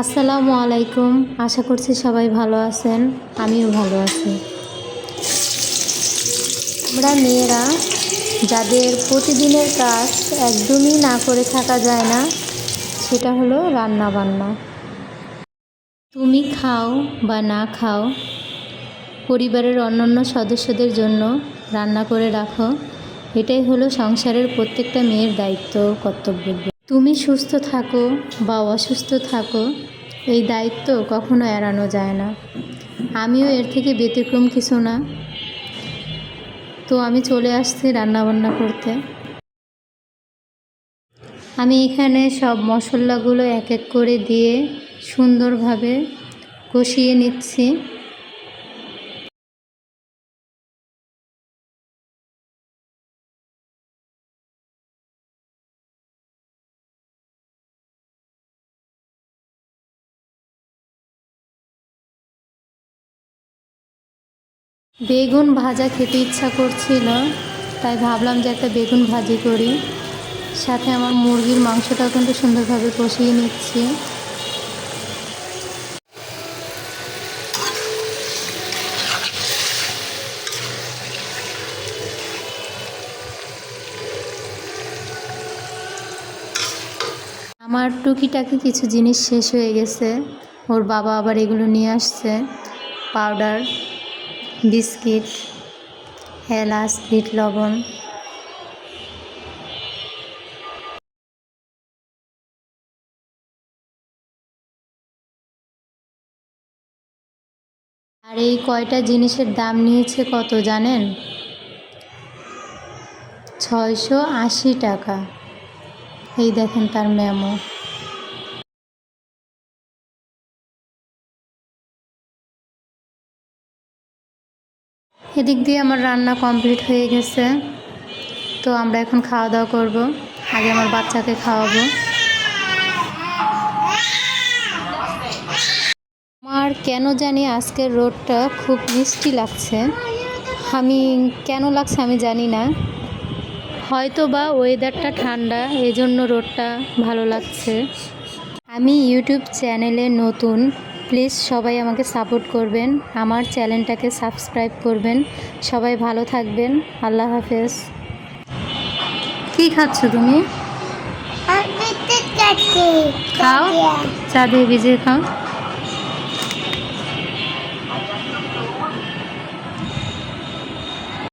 আসসালামু আলাইকুম। আশা করছি সবাই ভালো আছেন, আমিও ভালো আছি। আমরা মেয়েরা যাদের প্রতিদিনের কাজ একদমই না করে থাকা যায় না, সেটা হলো রান্না বান্না। তুমি খাও বা না খাও, পরিবারের অন্যান্য সদস্যদের জন্য রান্না করে রাখো। এটাই হলো সংসারের প্রত্যেকটা মেয়ের দায়িত্ব ও কর্তব্য। তুমি সুস্থ থাকো বা অসুস্থ থাকো, এই দায়িত্ব কখনো এড়ানো যায় না। আমিও এর থেকে ব্যতিক্রম কিছু না। তো আমি চলে আসছি রান্নাবান্না করতে। আমি এখানে সব মশলাগুলো এক এক করে দিয়ে সুন্দরভাবে কষিয়ে নিচ্ছি। বেগুন ভাজা খেতে ইচ্ছা করছিল, তাই ভাবলাম যে একটা বেগুন ভাজি করি। সাথে আমার মুরগির মাংসটাও কিন্তু সুন্দরভাবে কষিয়ে নিচ্ছি। আমার টুকিটাকি কিছু জিনিস শেষ হয়ে গেছে, ওর বাবা আবার এগুলো নিয়ে আসছে। পাউডার, বিস্কিট, এলাচ, বিট লবণ। আর এই কয়টা জিনিসের দাম নিয়েছে কত জানেন? 680 টাকা। এই দেখেন তার মেমো। এদিক দিয়ে আমার রান্না কমপ্লিট হয়ে গেছে। তো আমরা এখন খাওয়া দাওয়া করব। আগে আমার বাচ্চাকে খাওয়াবো। আমার কেন জানি আজকের রোদটা খুব মিষ্টি লাগছে। আমি কেন লাগছে আমি জানি না, হয়তো বা ওয়েদারটা ঠান্ডা, এজন্য রোদটা ভালো লাগছে। আমি ইউটিউব চ্যানেলে নতুন, প্লিজ সবাই আমাকে সাপোর্ট করবেন, আমার চ্যানেলটাকে সাবস্ক্রাইব করবেন। সবাই ভালো থাকবেন। আল্লাহ হাফেজ। কি খাচ্ছ তুমি? খাও, চা দিয়ে ভিজিয়ে খাও।